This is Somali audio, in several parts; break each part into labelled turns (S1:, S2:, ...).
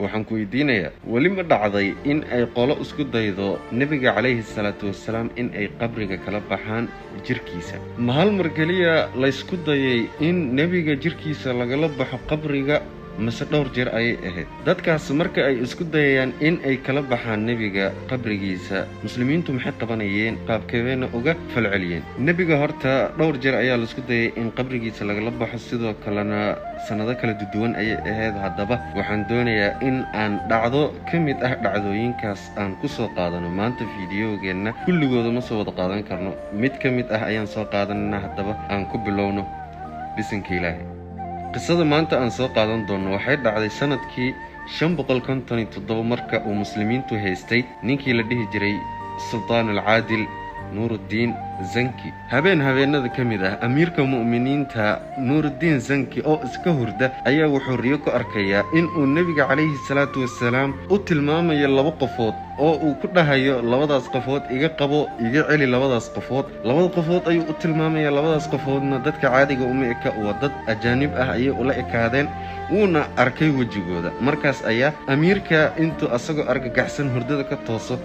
S1: waxaan ku weydiinayaa weli ma dhacday in ay qolo isku daydo nebiga calayhi salaatu wasalaam in ay qabriga kala baxaan jirkiisa? ma hal mar keliya laysku dayay in nebiga jirkiisa lagala baxo qabriga, mase dhowr jeer ayay ahayd? dadkaas marka ay isku dayayaan in ay kala baxaan nebiga qabrigiisa, muslimiintu maxay qabanayeen? qaabkeebayna uga falceliyeen? nebiga horta dhowr jeer ayaa laisku dayay in qabrigiisa lagala baxo, sidoo kalena sanado kala duwan ayay ahayd. haddaba waxaan doonayaa in aan dhacdo ka mid ah dhacdooyinkaas aan ku soo qaadano maanta fiidiyogeenna. kulligooda ma soo wada qaadan karno, mid ka mid ah ayaan soo qaadanana. haddaba aan ku bilowno bisinka ilaahay. qisada maanta aan soo qaadan doonno waxay dhacday sanadkii 557 marka uu muslimiintu haystay ninkii la dhihi jiray sultaan alcaadil nuuruddiin zanki. habeenada ka mid ah amiirka mu'miniinta nuuruddiin zanki oo iska hurda ayaa wuxuu riyo ku arkayaa in uu nebiga calayhi salaatu wasalaam u tilmaamayo 2 qofood oo uu ku dhahayo labadaas qofood iga qabo, iga celi labadaas qofood. 2 qofood ayuu u tilmaamaya. labadaas qofoodna dadka caadiga uma eka, waa dad ajaanib ah ayay ula ekaadeen, wuuna arkay wejigooda. markaas ayaa amiirka intuu asagoo argagaxsan hurdada ka tooso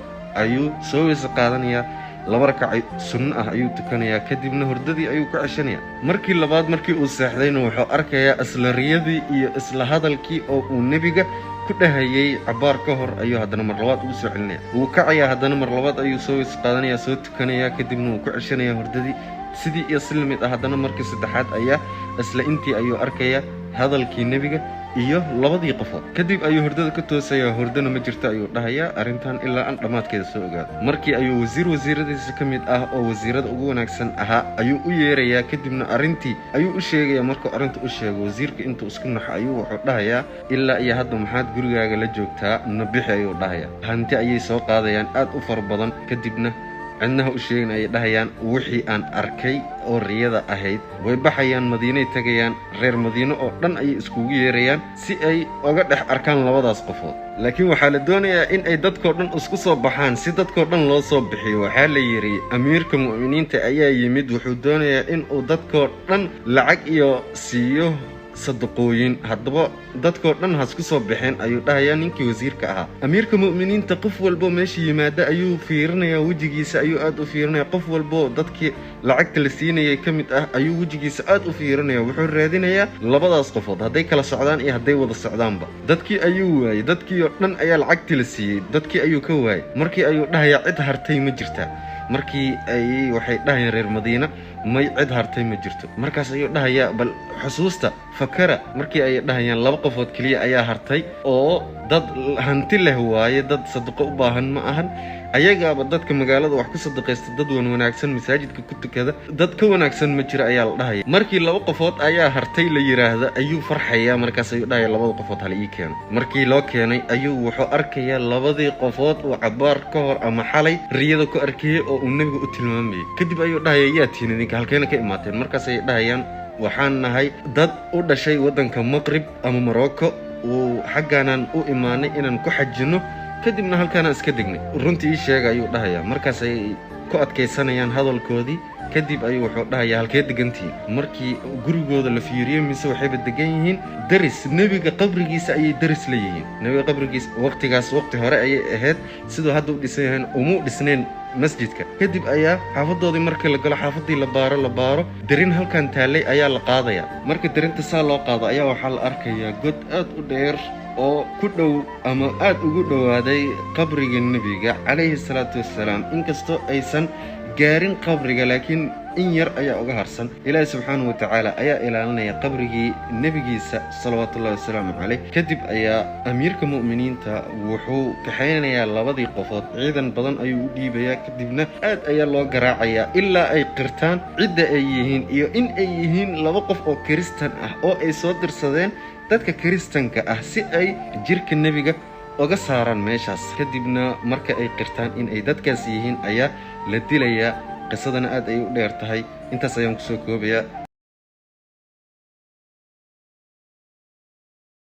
S1: ayuu soo weyse qaadanayaa, 2 rakac sunno ah ayuu tukanayaa, kadibna hurdadii ayuu ku ceshanayaa. markii labaad markii uu seexdayna wuxuu arkayaa isla riyadii iyo isla hadalkii oo uu nebiga ku dhahayay cabaar ka hor ayuu haddana mar labaad ugu soo celinaya. wuu kacayaa, haddana mar labaad ayuu soo weyse qaadanayaa, soo tukanayaa, kadibna wuu ku ceshanayaa hurdadii sidii iyo si lamid ah. haddana markii saddexaad ayaa isla intii ayuu arkayaa hadalkii nebiga iyo 2 qofood. kadib ayuu hurdada ka toosayaa, hurdana ma jirto ayuu dhahayaa arrintan ilaa aan dhammaadkeeda soo ogaado. markii ayuu wasiiradiisa ka mid ah oo wasiirada ugu wanaagsan ahaa ayuu u yeerayaa, kadibna arrintii ayuu u sheegayaa. markuu arrinta u sheego, wasiirka intuu isku naxo ayuu wuxuu dhahayaa ilaa iyo hadda maxaad gurigaaga la joogtaa, nabixi ayuu dhahayaa. hanti ayay soo qaadayaan aad u fara badan, kadibna cidnaha u sheegin ayay dhahayaan wixii aan arkay oo riyada ahayd. way baxayaan, madiinay tagayaan, reer madiino oo dhan ayay iskugu yeerayaan si ay oga dhex arkaan 2daas qofood. laakiin waxaa la doonayaa in ay dadkoo dhan isku soo baxaan. si dadkoo dhan loo soo bixiyo, waxaa la yidhi amiirka mu'miniinta ayaa yimid, wuxuu doonayaa in uu dadkoo dhan lacag iyo siiyo sadaqooyin. haddaba dadkoo dhan hasku soo baxeen ayuu dhahayaa ninkii wasiirka ahaa. amiirka mu'miniinta qof walbo meesha yimaada ayuu fiirinayaa, wejigiisa ayuu aad u fiirinaya. qof walbo dadkii lacagta la siinayay ka mid ah ayuu wejigiisa aad u fiirinaya. wuxuu raadinayaa 2daas qofood, hadday kala socdaan iyo hadday wada socdaanba. dadkii ayuu waayey, dadkii oo dhan ayaa lacagtii la siiyey, dadkii ayuu ka waayey. markii ayuu dhahayaa cid hartay ma jirtaa? markii waxay dhahayaan reer madiina may cid hartay ma jirto. markaas ayuu dhahayaa bal xusuusta fakara. markii ay dhahayaan 2 qofood keliya ayaa hartay oo dad hanti leh waaye, dad sadaqo u baahan ma ahan. ayagaaba dadka magaalada wax ku sadaqaysta, dad wanaagsan masaajidka ku tukada, dad ka wanaagsan ma jira ayaa la dhahaya. markii 2 qofood ayaa hartay la yiraahdo ayuu farxayaa. markaas ayuu dhahayaa 2 qofood hala ii keeno. markii loo keenay ayuu wuxuu arkayaa 2dii qofood uu cabaar ka hor ama xalay riyada ku arkayay oo uu nebiga u tilmaamayay. kadib ayuu dhahayaa yaa tihiin idinka, halkeena ka imaateen? markaas ayay dhahayaan waxaan nahay dad u dhashay waddanka maqrib ama morocco, uu xaggaanan u imaanay inaan ku xajino, kadibna halkaanaan iska degnay. runtii ii sheega ayuu dhahayaa. markaas ayay ku adkaysanayaan hadalkoodii. kadib ayuu wuxuu dhahayaa halkee degantihiin? markii gurigooda la fiiriyo mise waxayba degan yihiin daris, nebiga qabrigiisa ayay daris leeyihiin. nebiga qabrigiisa waqtigaas waqti hore ayay ahayd, siduu hadda u dhisan yahayn uma dhisneen masjidka. kadib ayaa xaafadoodii markii la galo, xaafadii la baaro darin halkan taallay ayaa la qaadayaa. marka darinta saa loo qaado ayaa waxaa la arkayaa god aad u dheer oo ku dhow ama aad ugu dhowaaday qabriga nebiga calayhi salaatu wasalaam. inkastoo aysan gaarin qabriga, laakiin in yar ayaa uga harsan. ilaahi subxaanahu wa tacaala ayaa ilaalinaya qabrigii nebigiisa salawaatullahi wasalaamu calayh. kadib ayaa amiirka mu'miniinta wuxuu kaxaynayaa 2dii qofood, ciidan badan ayuu u dhiibayaa. kadibna aad ayaa loo garaacayaa ilaa ay qirtaan cidda ay yihiin iyo in ay yihiin 2 qof oo kiristan ah oo ay soo dirsadeen dadka kiristanka ah si ay jirka nebiga oga saaraan meeshaas. kadibna marka ay qirtaan in ay dadkaas yihiin ayaa la dilayaa. qisadana aad ay u dheer tahay. intaas ayaan ku soo koobayaa.